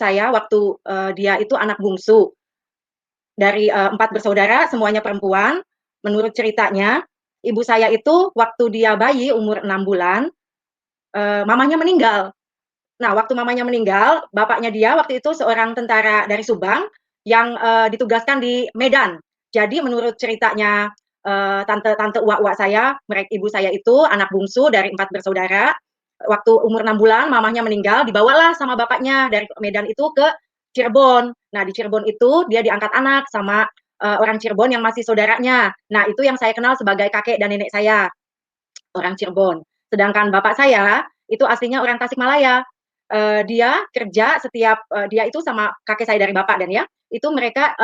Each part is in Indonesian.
saya waktu, dia itu anak bungsu dari, 4 bersaudara semuanya perempuan. Menurut ceritanya, ibu saya itu waktu dia bayi umur 6 bulan, mamahnya meninggal. Nah, waktu mamanya meninggal, bapaknya dia waktu itu seorang tentara dari Subang yang, ditugaskan di Medan. Jadi menurut ceritanya, tante-tante, uwak-uwak saya, ibu saya itu anak bungsu dari 4 bersaudara, waktu umur 6 bulan mamahnya meninggal, dibawalah sama bapaknya dari Medan itu ke Cirebon. Nah, di Cirebon itu dia diangkat anak sama, orang Cirebon yang masih saudaranya. Nah, itu yang saya kenal sebagai kakek dan nenek saya, orang Cirebon. Sedangkan bapak saya itu aslinya orang Tasikmalaya. Dia kerja setiap dia itu sama kakek saya dari bapak dan ya, itu mereka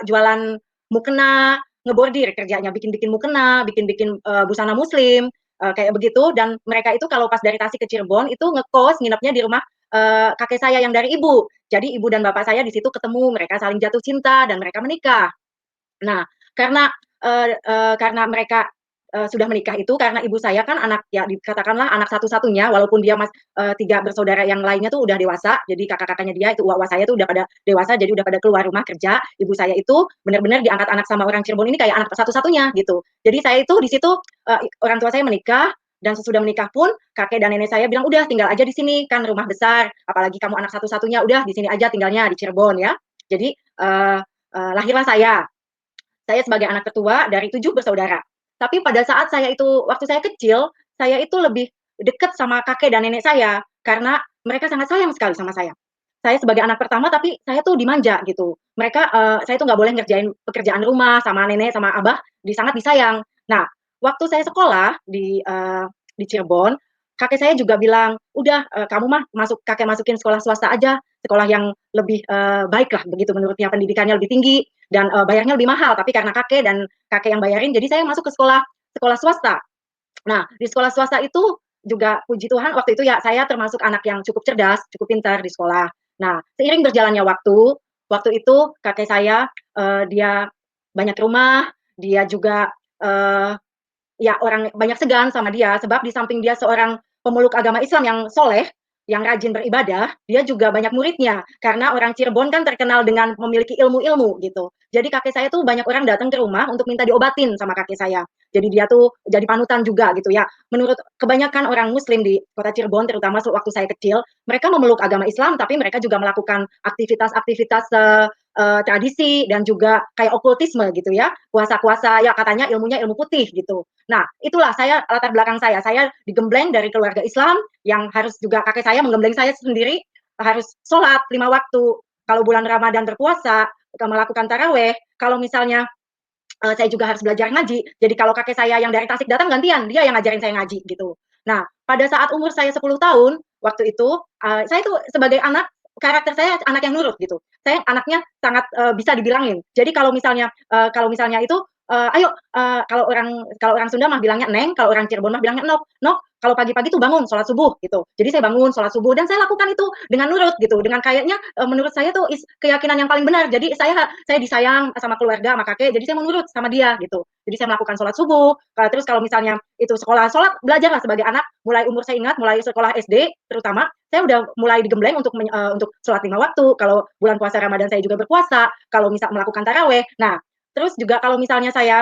jualan mukena, ngebordir kerjanya, bikin-bikin mukena, bikin-bikin busana muslim, kayak begitu. Dan mereka itu kalau pas dari Tasik ke Cirebon itu ngekos, nginepnya di rumah kakek saya yang dari ibu. Jadi ibu dan bapak saya di situ ketemu, mereka saling jatuh cinta dan mereka menikah. Nah, karena, karena mereka, sudah menikah itu karena ibu saya kan anak ya dikatakanlah anak satu-satunya walaupun dia 3 bersaudara yang lainnya tuh udah dewasa, jadi kakak-kakaknya dia itu uwak-uwak saya tuh udah pada dewasa, jadi udah pada keluar rumah kerja. Ibu saya itu benar-benar diangkat anak sama orang Cirebon ini kayak anak satu-satunya gitu. Jadi saya itu di situ, orang tua saya menikah dan sesudah menikah pun kakek dan nenek saya bilang, "Udah tinggal aja di sini, kan rumah besar, apalagi kamu anak satu-satunya, udah di sini aja tinggalnya di Cirebon ya." Jadi, lahirlah saya. Saya sebagai anak ketua dari 7 bersaudara. Tapi pada saat saya itu waktu saya kecil, saya itu lebih dekat sama kakek dan nenek saya, karena mereka sangat sayang sekali sama saya. Saya sebagai anak pertama, tapi saya tuh dimanja gitu. Mereka, saya tuh nggak boleh ngerjain pekerjaan rumah sama nenek, sama abah, sangat disayang. Nah, waktu saya sekolah di Cirebon, kakek saya juga bilang, "Udah, kamu mah kakek masukin sekolah swasta aja, sekolah yang lebih, baik lah," begitu menurutnya, pendidikannya lebih tinggi dan, bayarnya lebih mahal, tapi karena kakek yang bayarin, jadi saya masuk ke sekolah sekolah swasta. Nah, di sekolah swasta itu juga puji Tuhan waktu itu ya saya termasuk anak yang cukup cerdas, cukup pintar di sekolah. Nah, seiring berjalannya waktu itu kakek saya, dia banyak rumah, dia juga, eee, ya orang banyak segan sama dia, sebab di samping dia seorang pemeluk agama Islam yang soleh, yang rajin beribadah, dia juga banyak muridnya. Karena orang Cirebon kan terkenal dengan memiliki ilmu-ilmu gitu. Jadi kakek saya tuh banyak orang datang ke rumah untuk minta diobatin sama kakek saya. Jadi dia tuh jadi panutan juga gitu ya. Menurut kebanyakan orang muslim di kota Cirebon, terutama waktu saya kecil, mereka memeluk agama Islam, tapi mereka juga melakukan aktivitas-aktivitas tradisi dan juga kayak okultisme gitu ya, kuasa-kuasa ya katanya ilmunya ilmu putih gitu. Nah, itulah saya latar belakang saya digembleng dari keluarga Islam yang harus juga kakek saya menggembleng saya sendiri harus sholat 5 waktu. Kalau bulan Ramadan berpuasa, melakukan taraweh. Kalau misalnya saya juga harus belajar ngaji. Jadi kalau kakek saya yang dari Tasik datang gantian, dia yang ngajarin saya ngaji gitu. Nah, pada saat umur saya 10 tahun, waktu itu saya tuh sebagai anak karakter saya anak yang nurut gitu. Saya anaknya sangat bisa dibilangin. Jadi kalau misalnya itu ayo kalau orang Sunda mah bilangnya neng, kalau orang Cirebon mah bilangnya nok, nok. Kalau pagi-pagi tuh bangun sholat subuh gitu. Jadi saya bangun sholat subuh dan saya lakukan itu dengan nurut gitu, dengan kayaknya menurut saya tuh keyakinan yang paling benar. Jadi saya disayang sama keluarga, sama kakek, jadi saya menurut sama dia gitu. Jadi saya melakukan sholat subuh, terus kalau misalnya itu sekolah, sholat, belajar lah sebagai anak, mulai umur saya ingat, mulai sekolah SD terutama, saya udah mulai digembleng untuk sholat 5 waktu, kalau bulan puasa Ramadan saya juga berpuasa, kalau misal melakukan taraweh. Nah, terus juga kalau misalnya saya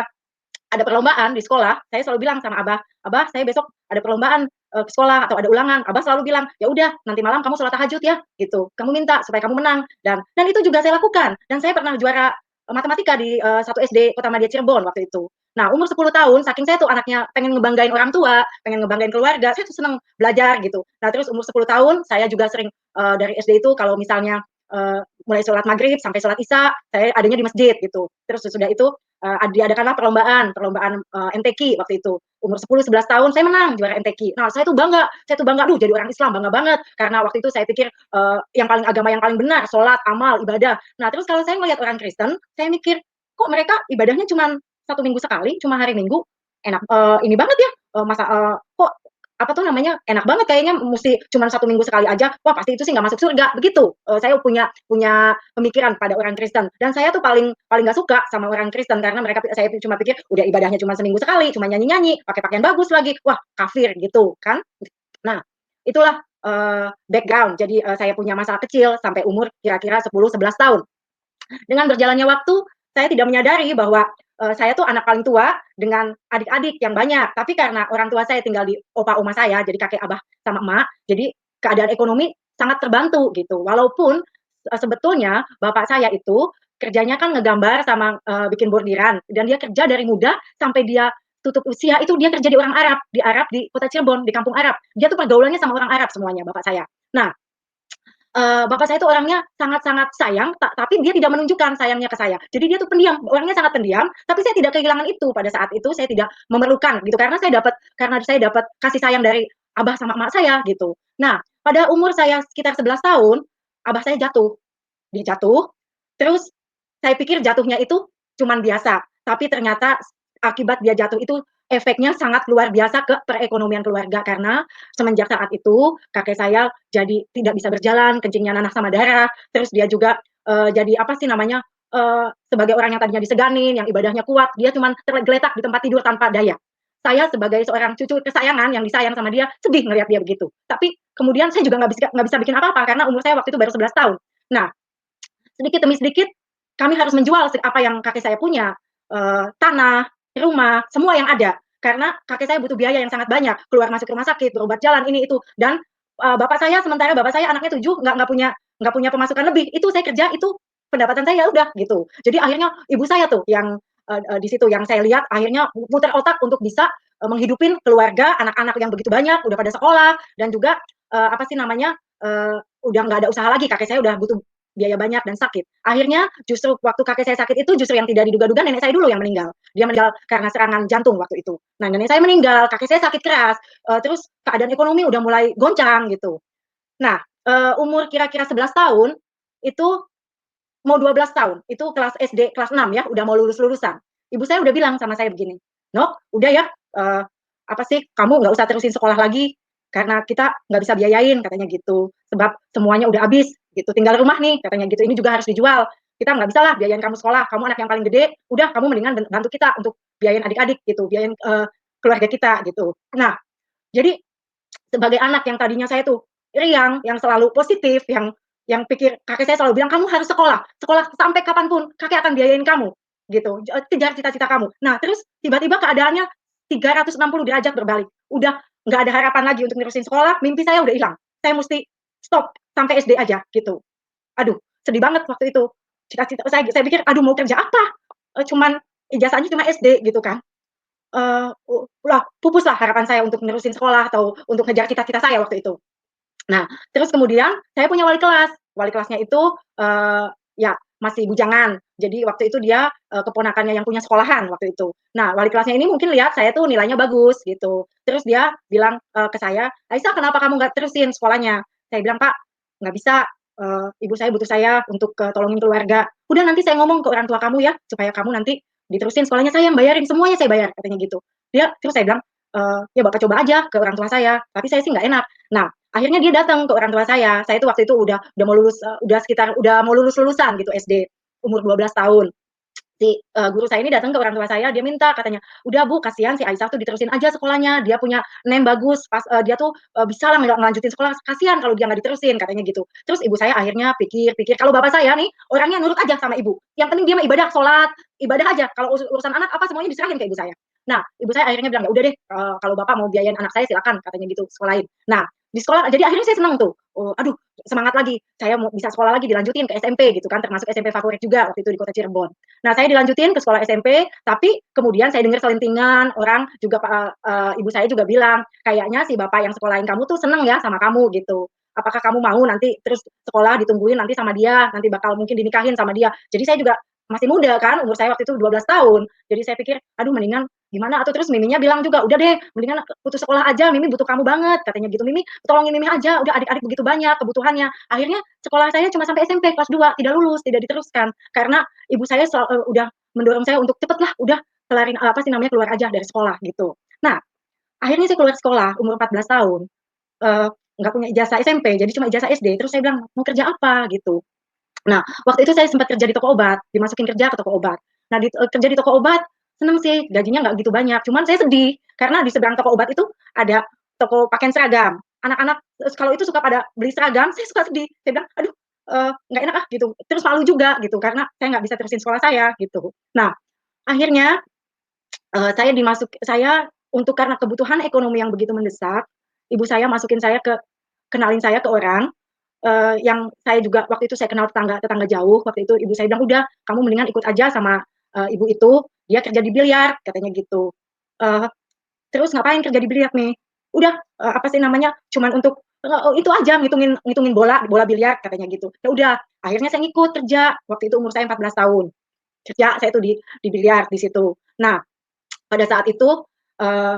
ada perlombaan di sekolah, saya selalu bilang sama abah, abah saya besok ada perlombaan ke sekolah atau ada ulangan, abah selalu bilang, ya udah nanti malam kamu sholat tahajud ya, gitu. Kamu minta supaya kamu menang dan itu juga saya lakukan dan saya pernah juara matematika di satu SD Kota Madia Cirebon waktu itu. Nah umur 10 tahun, saking saya tuh anaknya pengen ngebanggain orang tua, pengen ngebanggain keluarga, saya tuh seneng belajar gitu. Nah terus umur 10 tahun, saya juga sering dari SD itu kalau misalnya mulai sholat maghrib sampai sholat isya, saya adanya di masjid gitu. Terus sesudah itu diadakanlah perlombaan MTQ waktu itu. Umur 10 11 tahun saya menang juara MTQ. Nah, saya tuh bangga, duh jadi orang Islam bangga banget karena waktu itu saya pikir agama yang paling benar, sholat, amal, ibadah. Nah, terus kalau saya melihat orang Kristen, saya mikir kok mereka ibadahnya cuma 1 minggu sekali, cuma hari Minggu. Enak ini banget ya, masa kok apa tuh namanya enak banget kayaknya mesti cuma 1 minggu sekali aja, wah pasti itu sih nggak masuk surga begitu. Saya punya punya pemikiran pada orang Kristen dan saya tuh paling paling nggak suka sama orang Kristen karena saya cuma pikir udah ibadahnya cuma seminggu sekali, cuma nyanyi nyanyi pakai pakaian bagus lagi, wah kafir gitu kan. Nah itulah background. Jadi, saya punya masalah kecil sampai umur kira-kira 10, 11 tahun. Dengan berjalannya waktu, saya tidak menyadari bahwa, saya tuh anak paling tua dengan adik-adik yang banyak, tapi karena orang tua saya tinggal di opa oma saya, jadi kakek, abah, sama emak, jadi keadaan ekonomi sangat terbantu gitu. Walaupun, sebetulnya bapak saya itu kerjanya kan ngegambar sama, bikin bordiran dan dia kerja dari muda sampai dia tutup usia itu dia kerja di orang Arab, di kota Cirebon, di kampung Arab. Dia tuh pergaulannya sama orang Arab semuanya bapak saya. Nah, bapak saya itu orangnya sangat-sangat sayang, tapi dia tidak menunjukkan sayangnya ke saya. Jadi dia tuh pendiam, orangnya sangat pendiam, tapi saya tidak kehilangan itu. Pada saat itu saya tidak memerlukan gitu, karena saya dapat kasih sayang dari abah sama emak saya gitu. Nah, pada umur saya sekitar 11 tahun, abah saya jatuh. Dia jatuh, terus saya pikir jatuhnya itu cuman biasa, tapi ternyata akibat dia jatuh itu efeknya sangat luar biasa ke perekonomian keluarga karena semenjak saat itu kakek saya jadi tidak bisa berjalan, kencingnya nanah sama darah, terus dia juga jadi apa sih namanya sebagai orang yang tadinya diseganin, yang ibadahnya kuat, dia cuma tergeletak di tempat tidur tanpa daya. Saya sebagai seorang cucu kesayangan yang disayang sama dia sedih ngelihat dia begitu. Tapi kemudian saya juga nggak bisa bikin apa-apa karena umur saya waktu itu baru 11 tahun. Nah, sedikit demi sedikit kami harus menjual apa yang kakek saya punya, tanah, rumah, semua yang ada. Karena kakek saya butuh biaya yang sangat banyak, keluar masuk rumah sakit, berobat jalan, ini itu. Dan sementara bapak saya anaknya 7, nggak punya pemasukan lebih. Itu saya kerja, itu pendapatan saya ya udah gitu. Jadi akhirnya ibu saya tuh yang di situ yang saya lihat akhirnya muter otak untuk bisa menghidupin keluarga, anak-anak yang begitu banyak, udah pada sekolah dan juga apa sih namanya udah nggak ada usaha lagi. Kakek saya udah butuh biaya banyak dan sakit. Akhirnya justru waktu kakek saya sakit itu justru yang tidak diduga-duga nenek saya dulu yang meninggal. Dia meninggal karena serangan jantung waktu itu. Nah, nenek saya meninggal, kakek saya sakit keras, terus keadaan ekonomi udah mulai goncang gitu. Nah, umur kira-kira 11 tahun itu mau 12 tahun, itu kelas SD kelas 6 ya, udah mau lulusan. Ibu saya udah bilang sama saya begini, "Nok, udah ya, apa sih, kamu nggak usah terusin sekolah lagi, karena kita nggak bisa biayain," katanya gitu. "Sebab semuanya udah habis, gitu. Tinggal rumah nih," katanya gitu. "Ini juga harus dijual. Kita nggak bisa lah biayain kamu sekolah. Kamu anak yang paling gede, udah kamu mendingan bantu kita untuk biayain adik-adik gitu, biayain keluarga kita," gitu. Nah, jadi sebagai anak yang tadinya saya tuh riang, yang selalu positif, yang pikir kakek saya selalu bilang, "Kamu harus sekolah, sekolah sampai kapanpun kakek akan biayain kamu," gitu, "kejar cita-cita kamu." Nah, terus tiba-tiba keadaannya 360 derajat berbalik. Udah nggak ada harapan lagi untuk nerusin sekolah, mimpi saya udah hilang. Saya musti stop sampai SD aja gitu. Aduh, sedih banget waktu itu. Cita-cita saya pikir, "Aduh mau kerja apa?" Cuman ijazahnya cuma SD gitu kan. Lah pupuslah harapan saya untuk nerusin sekolah atau untuk ngejar cita-cita saya waktu itu. Nah, terus kemudian saya punya wali kelas. Wali kelasnya itu, ya masih bujangan. Jadi waktu itu dia, keponakannya yang punya sekolahan waktu itu. Nah, wali kelasnya ini mungkin lihat saya tuh nilainya bagus gitu. Terus dia bilang, ke saya, "Aisyah kenapa kamu nggak terusin sekolahnya?" Saya bilang, "Pak, nggak bisa, ibu saya butuh saya untuk, tolongin keluarga." "Udah nanti saya ngomong ke orang tua kamu ya, supaya kamu nanti diterusin sekolahnya, saya yang bayarin, semuanya saya bayar," katanya gitu. Terus saya bilang, "Ya Bapak coba aja ke orang tua saya." Tapi saya sih nggak enak. Nah, akhirnya dia datang ke orang tua saya. Saya itu waktu itu udah mau lulus, udah mau lulus-lulusan gitu SD, umur 12 tahun. Guru saya ini datang ke orang tua saya, dia minta katanya, "Udah Bu, kasihan si Aisyah tuh diterusin aja sekolahnya, dia punya NEM bagus, dia tuh, bisa lah ngelanjutin sekolah, kasihan kalau dia nggak diterusin," katanya gitu. Terus ibu saya akhirnya pikir-pikir, kalau bapak saya nih orangnya nurut aja sama ibu, yang penting dia mah ibadah, sholat, ibadah aja, kalau urusan anak apa semuanya diserahin ke ibu saya. Nah, ibu saya akhirnya bilang, "Ya udah deh, kalau bapak mau biayain anak saya silakan," katanya gitu, "sekolahin." Nah, di sekolah jadi akhirnya saya senang tuh, aduh semangat lagi, saya mau bisa sekolah lagi dilanjutin ke SMP gitu kan, termasuk SMP favorit juga waktu itu di kota Cirebon. Nah, saya dilanjutin ke sekolah SMP, tapi kemudian saya dengar selentingan orang juga ibu saya juga bilang, "Kayaknya si bapak yang sekolahin kamu tuh seneng ya sama kamu," gitu. "Apakah kamu mau nanti terus sekolah ditungguin nanti sama dia, nanti bakal mungkin dinikahin sama dia." Jadi saya juga masih muda kan, umur saya waktu itu 12 tahun. Jadi saya pikir, "Aduh mendingan gimana atau," terus miminya bilang juga, "Udah deh mendingan putus sekolah aja, Mimi butuh kamu banget," katanya gitu. "Mimi tolongin Mimi aja, udah adik-adik begitu banyak kebutuhannya." Akhirnya sekolah saya cuma sampai SMP kelas 2, tidak lulus, tidak diteruskan. Karena ibu saya udah mendorong saya untuk, "Cepet lah, udah kelarin apa sih namanya, keluar aja dari sekolah," gitu. Nah, akhirnya saya keluar sekolah umur 14 tahun, eee, nggak punya ijazah SMP, jadi cuma ijazah SD. Terus saya bilang, "Mau kerja apa?" Gitu. Nah, waktu itu saya sempat kerja di toko obat, dimasukin kerja ke toko obat. Nah, kerja di toko obat, seneng sih, gajinya nggak gitu banyak, cuman saya sedih, karena di seberang toko obat itu ada toko pakaian seragam. anak-anak kalau itu suka pada beli seragam, saya suka sedih. Saya bilang, "Aduh, nggak enak ah," gitu. Terus malu juga gitu, karena saya nggak bisa terusin sekolah saya, gitu. Nah, akhirnya, saya untuk karena kebutuhan ekonomi yang begitu mendesak, ibu saya masukin saya kenalin saya ke orang, yang saya juga waktu itu saya kenal tetangga jauh, waktu itu ibu saya bilang, "Udah, kamu mendingan ikut aja sama, ibu itu, dia kerja di biliar," katanya gitu. Eee, "Terus ngapain kerja di biliar nih?" "Udah, apa sih namanya, cuman untuk, itu aja ngitungin ngitungin bola bola biliar," katanya gitu. Ya udah, akhirnya saya ngikut kerja, waktu itu umur saya 14 tahun. Kerja saya tuh di biliar di situ. Nah, pada saat itu,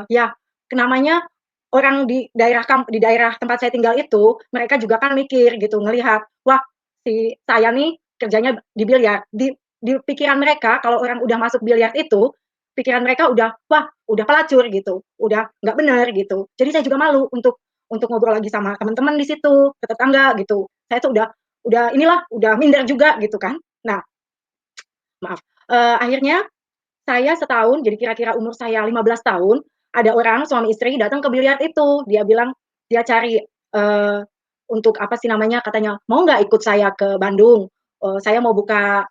ya namanya orang di daerah tempat saya tinggal itu, mereka juga kan mikir gitu, ngelihat, wah si saya nih kerjanya di biliar. Di pikiran mereka kalau orang udah masuk biliar itu, pikiran mereka udah, wah udah pelacur gitu, udah nggak bener gitu. Jadi saya juga malu untuk ngobrol lagi sama teman-teman di situ, ke tetangga gitu. Saya tuh udah inilah, udah minder juga gitu kan. Nah, maaf, akhirnya saya setahun, jadi kira-kira umur saya 15 tahun, ada orang suami istri datang ke biliar itu. Dia bilang dia cari, untuk apa sih namanya, katanya, "Mau nggak ikut saya ke Bandung? Saya mau buka,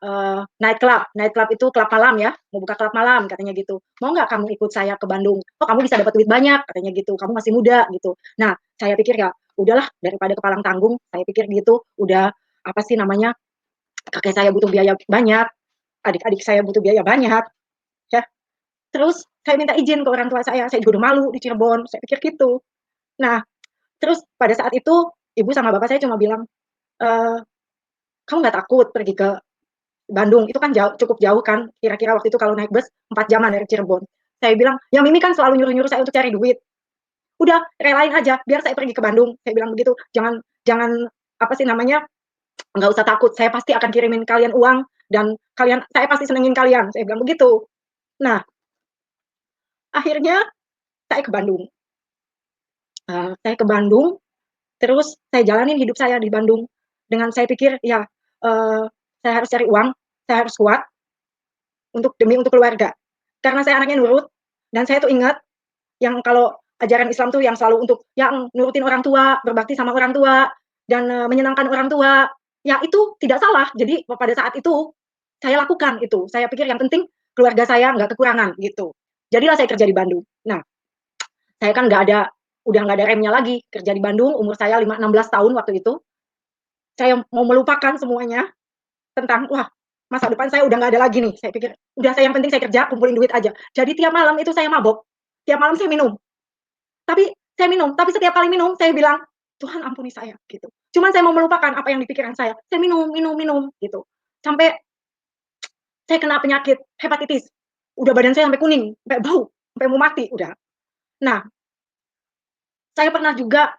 night club itu klub malam ya, mau buka klub malam," katanya gitu. "Mau nggak kamu ikut saya ke Bandung? Oh kamu bisa dapat duit banyak," katanya gitu, "kamu masih muda," gitu. Nah, saya pikir ya, udahlah daripada kepalang tanggung, saya pikir gitu, udah apa sih namanya, kakek saya butuh biaya banyak, adik-adik saya butuh biaya banyak, ya. Terus saya minta izin ke orang tua saya juga udah malu di Cirebon, saya pikir gitu. Nah, terus pada saat itu ibu sama bapak saya cuma bilang, eee, "Kamu nggak takut pergi ke Bandung? Itu kan cukup jauh kan, kira-kira waktu itu kalau naik bus 4 jaman dari Cirebon." Saya bilang, "Ya Mimi kan selalu nyuruh-nyuruh saya untuk cari duit. Udah relain aja biar saya pergi ke Bandung." Saya bilang begitu, "Jangan jangan apa sih namanya, nggak usah takut, saya pasti akan kirimin kalian uang dan saya pasti senengin kalian." Saya bilang begitu. Nah, akhirnya saya ke Bandung. Saya ke Bandung, terus saya jalanin hidup saya di Bandung, dengan saya pikir, ya, saya harus cari uang, saya harus kuat untuk keluarga. Karena saya anaknya nurut, dan saya tuh ingat yang kalau ajaran Islam tuh yang selalu untuk yang nurutin orang tua, berbakti sama orang tua, dan, menyenangkan orang tua, ya itu tidak salah. Jadi pada saat itu, saya lakukan itu. Saya pikir yang penting keluarga saya nggak kekurangan, gitu. Jadilah saya kerja di Bandung. Nah, saya kan udah nggak ada remnya lagi, kerja di Bandung, umur saya 16 tahun waktu itu. Saya mau melupakan semuanya tentang, wah, masa depan saya udah nggak ada lagi nih. Saya pikir, udah saya yang penting saya kerja, kumpulin duit aja. Jadi tiap malam itu saya mabok, tiap malam saya minum. Tapi setiap kali minum saya bilang, "Tuhan ampuni saya," gitu. Cuman saya mau melupakan apa yang di pikiran saya minum minum minum, gitu. Sampai saya kena penyakit hepatitis, udah badan saya sampai kuning, sampai bau, sampai mau mati udah. Nah, saya pernah juga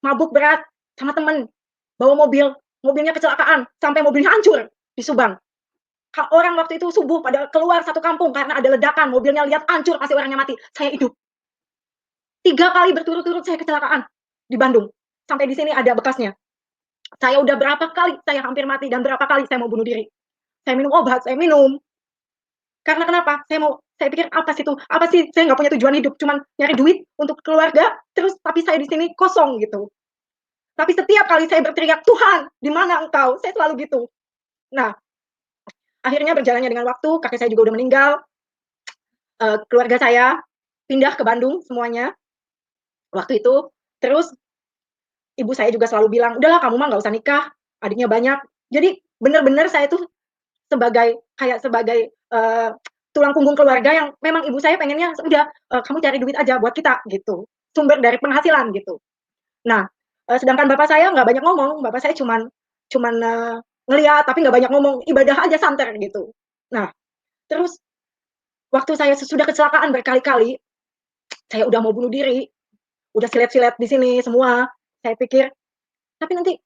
mabuk berat sama temen, bawa mobil, mobilnya kecelakaan, sampai mobilnya hancur di Subang. Orang waktu itu subuh pada keluar satu kampung karena ada ledakan, mobilnya lihat hancur, pasti orangnya mati. Saya hidup. 3 kali berturut-turut saya kecelakaan di Bandung. Sampai di sini ada bekasnya. Saya udah berapa kali saya hampir mati dan berapa kali saya mau bunuh diri. Saya minum obat, saya minum. Karena kenapa? Saya pikir apa sih itu? Apa sih saya nggak punya tujuan hidup, cuman nyari duit untuk keluarga, terus tapi saya di sini kosong gitu. Tapi setiap kali saya berteriak, "Tuhan, di mana Engkau?" Saya selalu gitu. Nah, akhirnya berjalannya dengan waktu, kakek saya juga udah meninggal, keluarga saya pindah ke Bandung semuanya waktu itu. Terus ibu saya juga selalu bilang, "Udahlah kamu mah nggak usah nikah, adiknya banyak." Jadi bener-bener saya tuh sebagai, tulang punggung keluarga yang memang ibu saya pengennya, "Udah, kamu cari duit aja buat kita," gitu, sumber dari penghasilan gitu. Nah, sedangkan bapak saya nggak banyak ngomong, bapak saya cuman cuman, ngelihat tapi nggak banyak ngomong, ibadah aja santer gitu. Nah, terus waktu saya sesudah kecelakaan berkali-kali, saya udah mau bunuh diri, udah silet-silet di sini semua, saya pikir, "Tapi nanti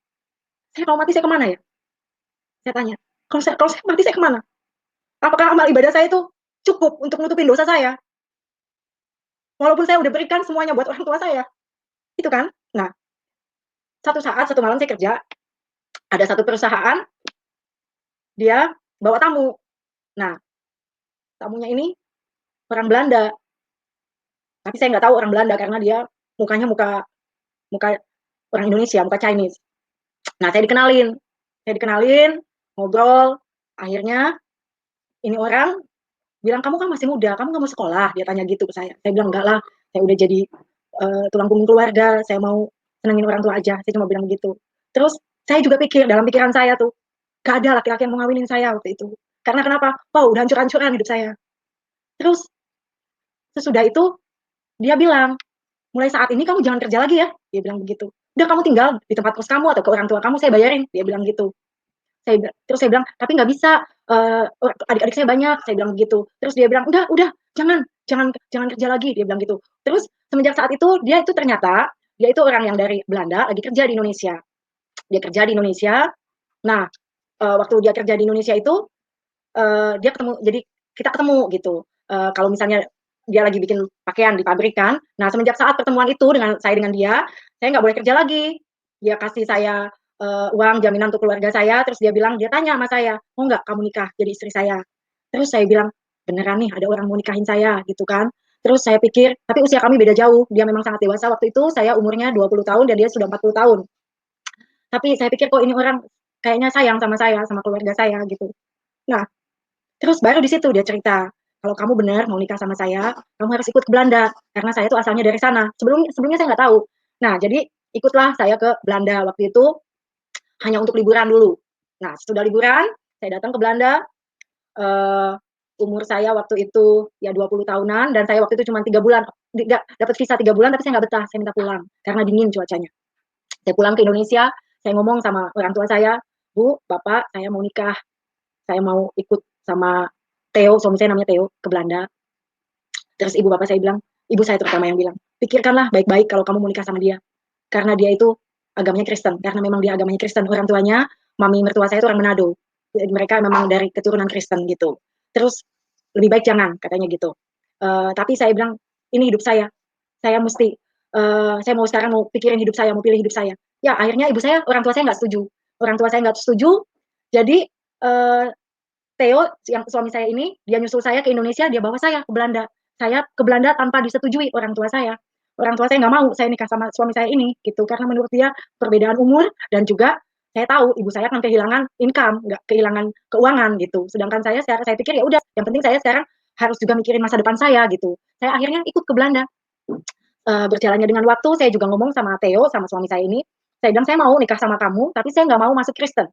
saya kalau mati saya ke mana ya?" Saya tanya, "Kalau saya mati saya ke mana? Apakah amal ibadah saya itu cukup untuk nutupin dosa saya? Walaupun saya udah berikan semuanya buat orang tua saya." Itu kan. Nah, satu malam saya kerja, ada satu perusahaan, dia bawa tamu. Nah, tamunya ini orang Belanda, tapi saya nggak tahu orang Belanda karena dia mukanya muka muka orang Indonesia, muka Chinese. Nah, saya dikenalin, ngobrol, akhirnya ini orang bilang, "Kamu kan masih muda, kamu nggak mau sekolah?" Dia tanya gitu ke saya. Saya bilang, "Enggak lah, saya udah jadi, tulang punggung keluarga, saya mau senengin orang tua aja." Saya cuma bilang gitu. Terus saya juga pikir, dalam pikiran saya tuh, gak ada laki-laki yang mau ngawinin saya waktu itu. Karena kenapa? Wow, udah hancur-hancuran hidup saya. Terus sesudah itu dia bilang, "Mulai saat ini kamu jangan kerja lagi ya." Dia bilang begitu. "Udah kamu tinggal di tempat kos kamu atau ke orang tua kamu saya bayarin." Dia bilang gitu. Terus saya bilang, "Tapi nggak bisa, adik-adik saya banyak." Saya bilang begitu. Terus dia bilang, "Udah, jangan jangan jangan kerja lagi." Dia bilang gitu. Terus semenjak saat itu dia itu ternyata dia itu orang yang dari Belanda lagi kerja di Indonesia. Dia kerja di Indonesia. Nah, waktu dia kerja di Indonesia itu dia ketemu, jadi kita ketemu gitu. Kalau misalnya dia lagi bikin pakaian di pabrik kan. Nah, semenjak saat pertemuan itu dengan dia, saya nggak boleh kerja lagi. Dia kasih saya uang jaminan untuk keluarga saya, terus dia tanya sama saya, mau nggak kamu nikah jadi istri saya? Terus saya bilang, beneran nih ada orang mau nikahin saya gitu kan. Terus saya pikir, tapi usia kami beda jauh. Dia memang sangat dewasa waktu itu, saya umurnya 20 tahun dan dia sudah 40 tahun. Tapi saya pikir kok ini orang kayaknya sayang sama saya, sama keluarga saya gitu. Nah, terus baru di situ dia cerita, kalau kamu benar mau nikah sama saya, kamu harus ikut ke Belanda karena saya tuh asalnya dari sana. Sebelumnya saya nggak tahu. Nah, jadi ikutlah saya ke Belanda waktu itu hanya untuk liburan dulu. Nah, sudah liburan, saya datang ke Belanda. Uh, Umur saya waktu itu ya 20 tahunan dan saya waktu itu cuma 3 bulan, dapat visa 3 bulan tapi saya nggak betah, saya minta pulang karena dingin cuacanya. Saya pulang ke Indonesia, saya ngomong sama orang tua saya, "Bu, Bapak, saya mau nikah, saya mau ikut sama Theo, suami saya namanya Theo, ke Belanda." Terus ibu bapak saya bilang, ibu saya terutama yang bilang, "Pikirkanlah baik-baik kalau kamu mau nikah sama dia. Karena dia itu agamanya Kristen, karena memang dia agamanya Kristen. Orang tuanya, mami mertua saya itu orang Manado. Mereka memang dari keturunan Kristen gitu. Terus lebih baik jangan," katanya gitu. Tapi saya bilang, "Ini hidup saya mesti, saya mau sekarang mau pikirin hidup saya, mau pilih hidup saya." Ya akhirnya ibu saya, orang tua saya nggak setuju. Orang tua saya nggak setuju, jadi Theo yang suami saya ini, dia nyusul saya ke Indonesia, dia bawa saya ke Belanda. Saya ke Belanda tanpa disetujui orang tua saya. Orang tua saya nggak mau saya nikah sama suami saya ini, gitu. Karena menurut dia perbedaan umur dan juga saya tahu ibu saya akan kehilangan income, nggak kehilangan keuangan gitu. Sedangkan saya pikir ya udah, yang penting saya sekarang harus juga mikirin masa depan saya gitu. Saya akhirnya ikut ke Belanda. Berjalannya dengan waktu, saya juga ngomong sama Theo, sama suami saya ini. Saya bilang saya mau nikah sama kamu, tapi saya nggak mau masuk Kristen.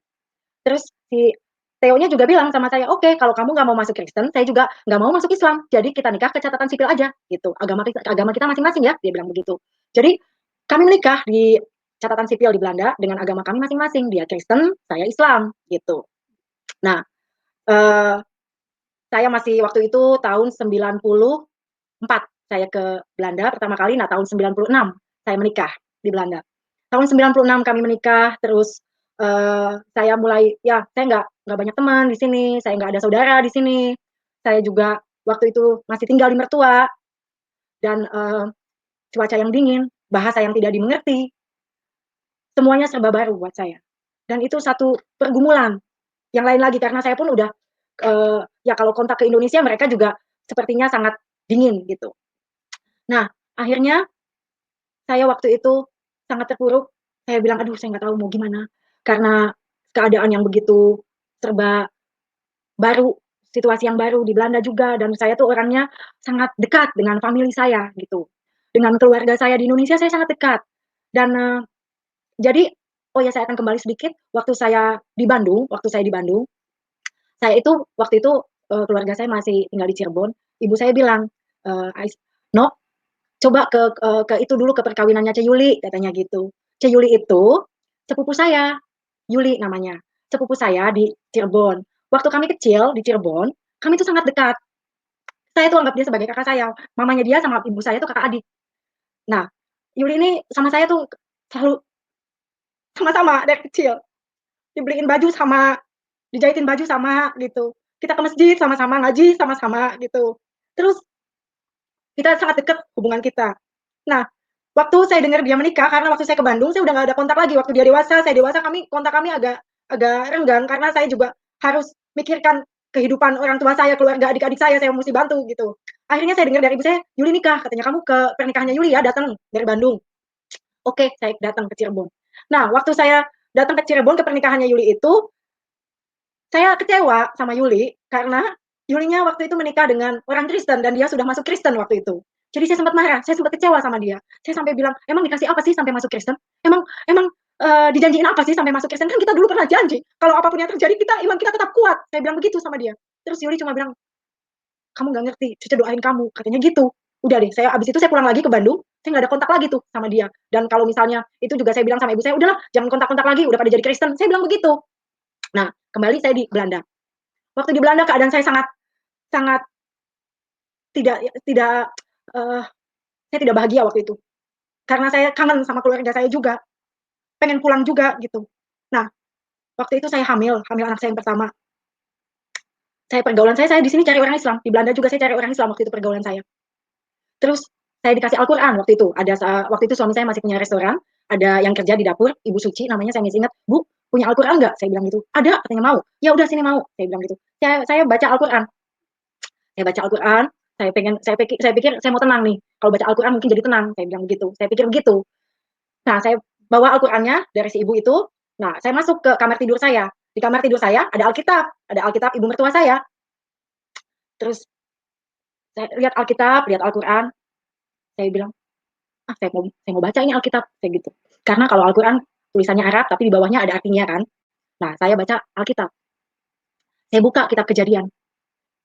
Terus si Theo-nya juga bilang sama saya, "Oke, kalau kamu nggak mau masuk Kristen, saya juga nggak mau masuk Islam. Jadi kita nikah ke catatan sipil aja, gitu. Agama kita masing-masing ya," dia bilang begitu. Jadi kami menikah di catatan sipil di Belanda dengan agama kami masing-masing. Dia Kristen, saya Islam, gitu. Nah, eh, saya masih waktu itu tahun 94 saya ke Belanda pertama kali. Nah, tahun 96 saya menikah di Belanda. Tahun 96 kami menikah, terus saya mulai, ya saya nggak banyak teman di sini, saya nggak ada saudara di sini. Saya juga waktu itu masih tinggal di mertua dan cuaca yang dingin, bahasa yang tidak dimengerti, semuanya serba baru buat saya. Dan itu satu pergumulan. Yang lain lagi karena saya pun udah ya kalau kontak ke Indonesia mereka juga sepertinya sangat dingin gitu. Nah, akhirnya saya waktu itu sangat terpuruk. Saya bilang, "Aduh, saya nggak tahu mau gimana." Karena keadaan yang begitu serba baru, situasi yang baru di Belanda juga, dan saya tuh orangnya sangat dekat dengan famili saya gitu. Dengan keluarga saya di Indonesia saya sangat dekat. Dan jadi, oh ya saya akan kembali sedikit, waktu saya di Bandung, saya itu waktu itu keluarga saya masih tinggal di Cirebon. Ibu saya bilang, Ais, "No, coba ke itu dulu, ke perkawinannya Yuli," katanya gitu. Yuli itu sepupu saya, Yuli namanya. Sepupu saya di Cirebon. Waktu kami kecil di Cirebon, kami itu sangat dekat. Saya tuh anggap dia sebagai kakak saya. Mamanya dia sama ibu saya tuh kakak adik. Nah, Yuli ini sama saya tuh selalu sama-sama dari kecil. Dibeliin baju sama, dijahitin baju sama gitu. Kita ke masjid sama-sama, ngaji sama-sama gitu. Terus kita sangat dekat hubungan kita. Nah, waktu saya dengar dia menikah, karena waktu saya ke Bandung, saya udah nggak ada kontak lagi. Waktu dia dewasa, saya dewasa, kontak kami agak agak renggang karena saya juga harus mikirkan kehidupan orang tua saya, keluarga adik-adik saya mesti bantu gitu. Akhirnya saya dengar dari ibu saya, "Yuli nikah," katanya, "kamu ke pernikahannya Yuli ya, datang dari Bandung." Oke, saya datang ke Cirebon. Nah, waktu saya datang ke Cirebon ke pernikahannya Yuli itu, saya kecewa sama Yuli karena Yulinya waktu itu menikah dengan orang Kristen dan dia sudah masuk Kristen waktu itu. Jadi saya sempat marah, saya sempat kecewa sama dia. Saya sampai bilang, "Emang dikasih apa sih sampai masuk Kristen? Emang emang dijanjiin apa sih sampai masuk Kristen? Kan kita dulu pernah janji, kalau apapun yang terjadi kita iman kita tetap kuat." Saya bilang begitu sama dia. Terus Yuli cuma bilang, "Kamu nggak ngerti, Cica doain kamu," katanya gitu. Udah deh, saya abis itu saya pulang lagi ke Bandung, saya nggak ada kontak lagi tuh sama dia. Dan kalau misalnya itu juga saya bilang sama ibu saya, udahlah jangan kontak-kontak lagi, udah pada jadi Kristen. Saya bilang begitu. Nah, kembali saya di Belanda. Waktu di Belanda keadaan saya sangat sangat tidak tidak uh, saya tidak bahagia waktu itu. Karena saya kangen sama keluarga saya juga, pengen pulang juga gitu. Nah, waktu itu saya hamil anak saya yang pertama. Saya di sini cari orang Islam, di Belanda juga saya cari orang Islam waktu itu pergaulan saya. Terus saya dikasih Al-Quran waktu itu. Waktu itu suami saya masih punya restoran, ada yang kerja di dapur, Ibu Suci namanya, saya masih ingat. "Bu, punya Al-Quran nggak?" Saya bilang gitu. "Ada," katanya. "Mau?" "Ya udah sini mau," saya bilang gitu. Saya baca Al-Quran. Saya baca Al-Quran, saya pikir saya mau tenang nih. Kalau baca Al-Quran mungkin jadi tenang, saya bilang begitu. Saya pikir begitu. Nah, saya bawa Al-Qurannya dari si ibu itu. Nah, saya masuk ke kamar tidur saya. Di kamar tidur saya ada Alkitab ibu mertua saya. Terus saya lihat Alkitab, lihat Al-Quran, saya bilang, saya mau baca ini Alkitab, kayak gitu. Karena kalau Al-Quran tulisannya Arab, tapi di bawahnya ada artinya kan. Nah, saya baca Alkitab. Saya buka kitab Kejadian.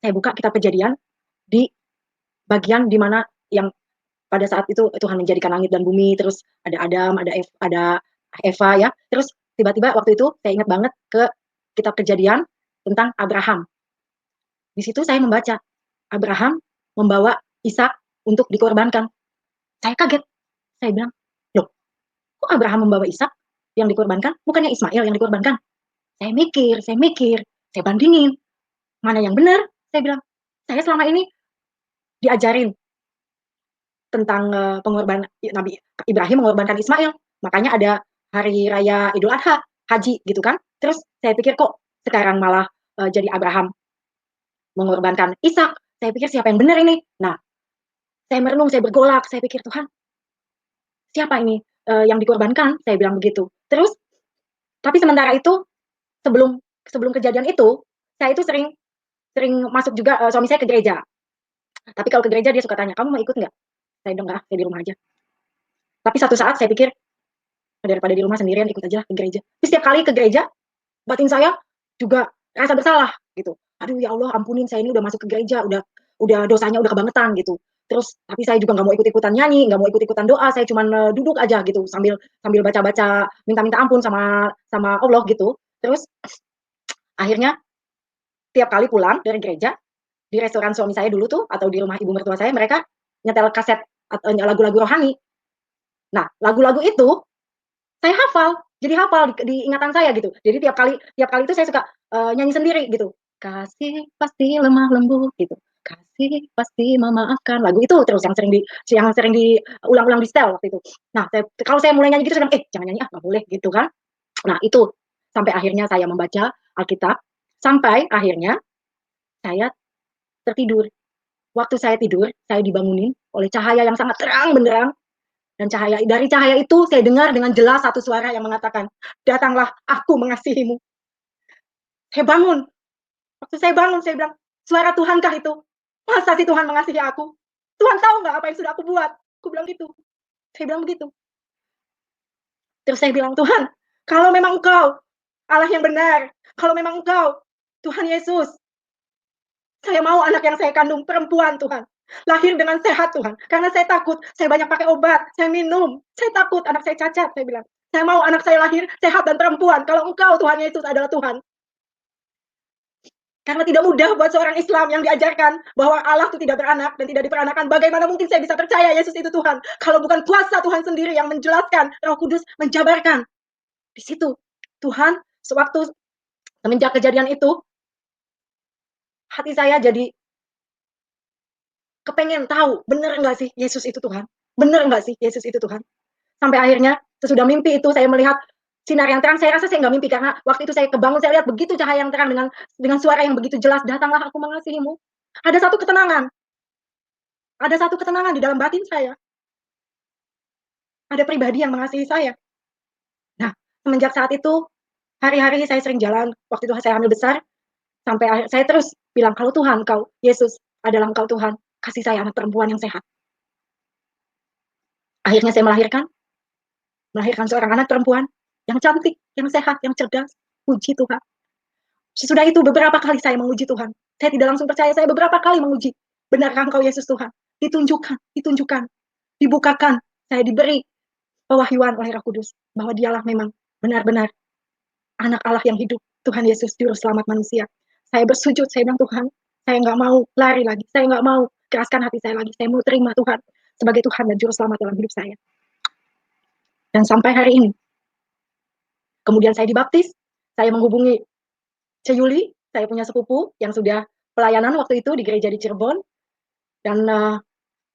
Saya buka kitab Kejadian di bagian di mana yang pada saat itu Tuhan menjadikan langit dan bumi, terus ada Adam, ada Eva ya. Terus tiba-tiba waktu itu saya ingat banget ke kitab Kejadian tentang Abraham. Di situ saya membaca Abraham membawa Ishak untuk dikorbankan. Saya kaget. Saya bilang, "Loh, kok Abraham membawa Ishak yang dikorbankan? Bukannya Ismail yang dikorbankan?" Saya bandingin. Mana yang benar? Saya bilang, saya selama ini diajarin tentang pengorbanan Nabi Ibrahim mengorbankan Ismail. Makanya ada hari raya Idul Adha, haji gitu kan. Terus saya pikir kok sekarang malah jadi Abraham mengorbankan Ishak. Saya pikir siapa yang benar ini? Nah, saya merenung, saya bergolak, saya pikir Tuhan, siapa ini yang dikorbankan? Saya bilang begitu. Terus, tapi sementara itu sebelum sebelum kejadian itu, saya itu sering sering masuk juga suami saya ke gereja. Tapi kalau ke gereja dia suka tanya, "Kamu mau ikut nggak?" Saya bilang, "Nggak, saya di rumah aja." Tapi satu saat saya pikir, daripada di rumah sendirian ikut aja ke gereja. Tapi setiap kali ke gereja, batin saya juga rasa bersalah gitu. Aduh ya Allah, ampunin saya ini udah masuk ke gereja, udah dosanya udah kebangetan gitu. Terus tapi saya juga nggak mau ikut-ikutan nyanyi, nggak mau ikut-ikutan doa, saya cuma duduk aja gitu sambil sambil baca-baca minta-minta ampun sama sama Allah gitu. Terus akhirnya tiap kali pulang dari gereja, di restoran suami saya dulu tuh atau di rumah ibu mertua saya mereka nyetel kaset lagu-lagu rohani. Nah, lagu-lagu itu saya hafal, jadi hafal di ingatan saya gitu. Jadi tiap kali itu saya suka nyanyi sendiri gitu. Kasih pasti lemah lembut gitu. Kasih pasti memaafkan. Lagu itu terus yang sering diulang-ulang di setel waktu itu. Nah, kalau saya mulai nyanyi gitu saya bilang, jangan nyanyi nggak boleh gitu kan. Nah, itu sampai akhirnya saya membaca Alkitab sampai akhirnya saya tertidur. Waktu saya tidur, saya dibangunin oleh cahaya yang sangat terang benderang. Dan dari cahaya itu saya dengar dengan jelas satu suara yang mengatakan, "Datanglah, aku mengasihimu." Saya bangun. Waktu saya bangun, saya bilang, "Suara Tuhankah itu? Masa sih Tuhan mengasihi aku? Tuhan tahu nggak apa yang sudah aku buat?" Aku bilang gitu. Saya bilang begitu. Terus saya bilang, "Tuhan, kalau memang Engkau Allah yang benar, kalau memang Engkau Tuhan Yesus, saya mau anak yang saya kandung perempuan Tuhan. Lahir dengan sehat Tuhan. Karena saya takut, saya banyak pakai obat, saya minum. Saya takut anak saya cacat, saya bilang. Saya mau anak saya lahir sehat dan perempuan. Kalau Engkau Tuhan Yesus adalah Tuhan." Karena tidak mudah buat seorang Islam yang diajarkan bahwa Allah itu tidak beranak dan tidak diperanakan. Bagaimana mungkin saya bisa percaya Yesus itu Tuhan? Kalau bukan kuasa Tuhan sendiri yang menjelaskan, Roh Kudus menjabarkan. Di situ Tuhan sewaktu semenjak kejadian itu, hati saya jadi kepengen tahu, bener nggak sih Yesus itu Tuhan? Bener nggak sih Yesus itu Tuhan? Sampai akhirnya sesudah mimpi itu saya melihat sinar yang terang. Saya rasa saya nggak mimpi karena waktu itu saya kebangun, saya lihat begitu cahaya yang terang dengan suara yang begitu jelas, "Datanglah, aku mengasihimu." Ada satu ketenangan di dalam batin saya. ada pribadi yang mengasihi saya. Nah, semenjak saat itu, hari-hari saya sering jalan, waktu itu saya hamil besar, sampai akhir saya terus bilang, "Kalau Tuhan, Engkau, Yesus adalah Engkau Tuhan, kasih saya anak perempuan yang sehat." Akhirnya saya melahirkan seorang anak perempuan yang cantik, yang sehat, yang cerdas. Puji Tuhan. Sesudah itu beberapa kali saya menguji Tuhan. Saya tidak langsung percaya, saya beberapa kali menguji. Benarkah Engkau Yesus Tuhan? Ditunjukkan, ditunjukkan, dibukakan. Saya diberi pewahyuan oleh Roh Kudus bahwa dialah memang benar-benar anak Allah yang hidup, Tuhan Yesus juru selamat manusia. Saya bersujud, saya bilang, Tuhan, saya nggak mau lari lagi, saya nggak mau keraskan hati saya lagi, saya mau terima Tuhan sebagai Tuhan dan juru selamat dalam hidup saya. Dan sampai hari ini, kemudian saya dibaptis, saya menghubungi Ceyuli, saya punya sepupu yang sudah pelayanan waktu itu di gereja di Cirebon, dan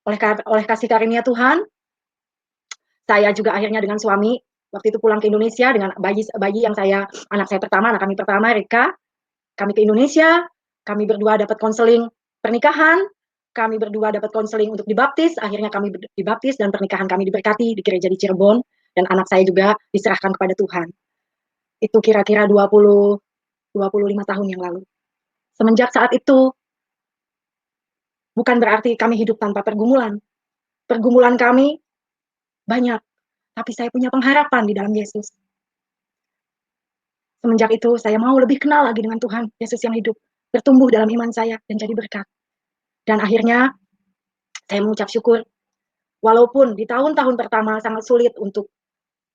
oleh kasih karunia Tuhan, saya juga akhirnya dengan suami waktu itu pulang ke Indonesia dengan bayi yang anak saya pertama, anak kami pertama, Rika. Kami ke Indonesia, kami berdua dapat konseling pernikahan, kami berdua dapat konseling untuk dibaptis, akhirnya kami dibaptis dan pernikahan kami diberkati di gereja di Cirebon, dan anak saya juga diserahkan kepada Tuhan. Itu kira-kira 25 tahun yang lalu. Semenjak saat itu, bukan berarti kami hidup tanpa pergumulan. Pergumulan kami banyak, tapi saya punya pengharapan di dalam Yesus. Semenjak itu, saya mau lebih kenal lagi dengan Tuhan Yesus yang hidup, bertumbuh dalam iman saya, dan jadi berkat. Dan akhirnya, saya mengucap syukur, walaupun di tahun-tahun pertama sangat sulit untuk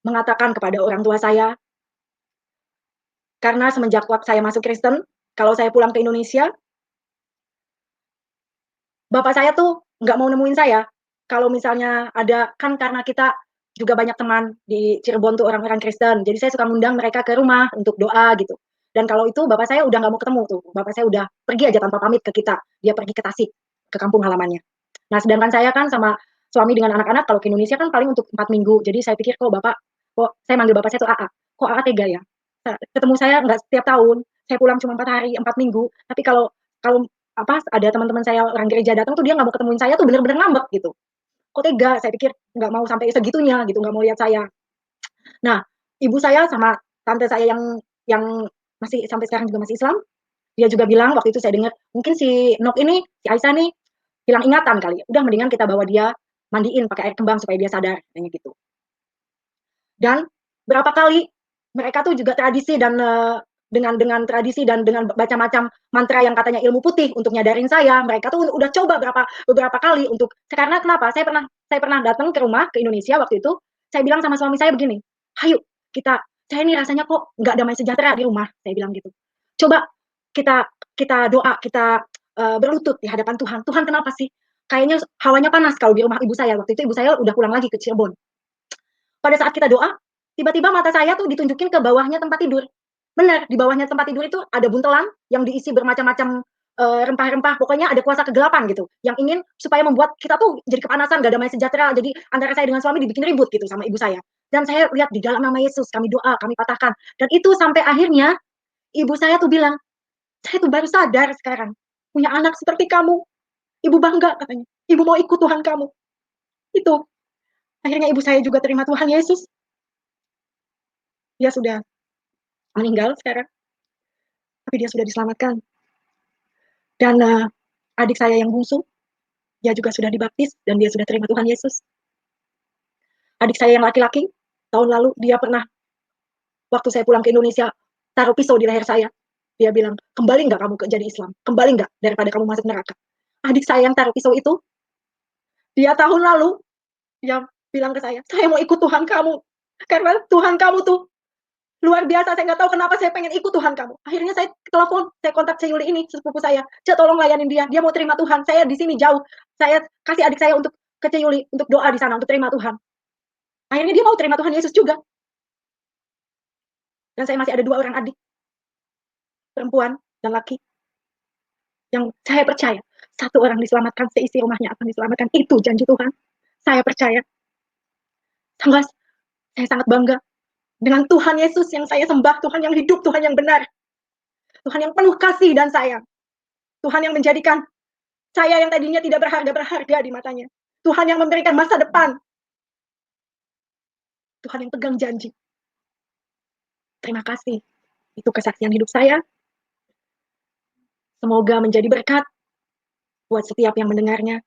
mengatakan kepada orang tua saya, karena semenjak waktu saya masuk Kristen, kalau saya pulang ke Indonesia, bapak saya tuh nggak mau nemuin saya. Kalau misalnya ada, kan karena kita juga banyak teman di Cirebon tuh orang-orang Kristen, jadi saya suka ngundang mereka ke rumah untuk doa gitu. Dan kalau itu bapak saya udah nggak mau ketemu tuh, bapak saya udah pergi aja tanpa pamit ke kita, dia pergi ke Tasik, ke kampung halamannya. Nah sedangkan saya kan sama suami dengan anak-anak kalau ke Indonesia kan paling untuk 4 minggu, jadi saya pikir kok saya manggil bapak saya tuh AA, kok AA tega ya, ketemu saya nggak setiap tahun, saya pulang cuma 4 hari, 4 minggu, tapi kalau kalau apa ada teman-teman saya orang gereja datang tuh dia nggak mau ketemuin saya tuh bener-bener ngambek gitu. Kok tega? Saya pikir nggak mau sampai segitunya gitu, nggak mau lihat saya. Nah, ibu saya sama tante saya yang masih sampai sekarang juga masih Islam, dia juga bilang waktu itu saya dengar mungkin si Nok ini, si Aisyah nih hilang ingatan kali. Udah mendingan kita bawa dia mandiin pakai air kembang supaya dia sadar, katanya gitu. Dan berapa kali mereka tuh juga tradisi dan dengan tradisi dan dengan baca macam mantra yang katanya ilmu putih untuk nyadarin saya, mereka tuh udah coba beberapa kali untuk karena kenapa? Saya pernah datang ke rumah ke Indonesia waktu itu, saya bilang sama suami saya begini, "Hayu kita saya ini rasanya kok nggak damai sejahtera di rumah," saya bilang gitu. "Coba kita kita doa, kita berlutut di hadapan Tuhan. Tuhan kenapa sih? Kayaknya hawanya panas kalau di rumah ibu saya." Waktu itu ibu saya udah pulang lagi ke Cirebon. Pada saat kita doa, tiba-tiba mata saya tuh ditunjukin ke bawahnya tempat tidur. Benar, di bawahnya tempat tidur itu ada buntelan yang diisi bermacam-macam rempah-rempah, pokoknya ada kuasa kegelapan gitu, yang ingin supaya membuat kita tuh jadi kepanasan, gak damai sejahtera. Jadi antara saya dengan suami dibikin ribut gitu sama ibu saya. Dan saya lihat di dalam nama Yesus, kami doa, kami patahkan. Dan itu sampai akhirnya ibu saya tuh bilang, saya tuh baru sadar sekarang punya anak seperti kamu. Ibu bangga katanya. Ibu mau ikut Tuhan kamu. Itu. Akhirnya ibu saya juga terima Tuhan Yesus. Dia sudah meninggal sekarang, tapi dia sudah diselamatkan. Dan adik saya yang bungsu, dia juga sudah dibaptis dan dia sudah terima Tuhan Yesus. Adik saya yang laki-laki, tahun lalu dia pernah, waktu saya pulang ke Indonesia, taruh pisau di leher saya. Dia bilang, kembali nggak kamu ke jadi Islam? Kembali nggak daripada kamu masuk neraka? Adik saya yang taruh pisau itu, dia tahun lalu, dia bilang ke saya mau ikut Tuhan kamu. Karena Tuhan kamu tuh luar biasa, saya nggak tahu kenapa saya pengen ikut Tuhan kamu. Akhirnya saya telepon, saya kontak Ceyuli ini, sepupu saya. Cek tolong layanin dia mau terima Tuhan. Saya di sini jauh. Saya kasih adik saya untuk ke Ceyuli, untuk doa di sana, untuk terima Tuhan. Akhirnya dia mau terima Tuhan Yesus juga. Dan saya masih ada 2 orang adik, perempuan dan laki, yang saya percaya, 1 orang diselamatkan, seisi rumahnya akan diselamatkan. Itu janji Tuhan. Saya percaya. Saya sangat bangga dengan Tuhan Yesus yang saya sembah, Tuhan yang hidup, Tuhan yang benar. Tuhan yang penuh kasih dan sayang. Tuhan yang menjadikan saya yang tadinya tidak berharga di matanya. Tuhan yang memberikan masa depan. Tuhan yang pegang janji. Terima kasih. Itu kesaksian hidup saya. Semoga menjadi berkat buat setiap yang mendengarnya.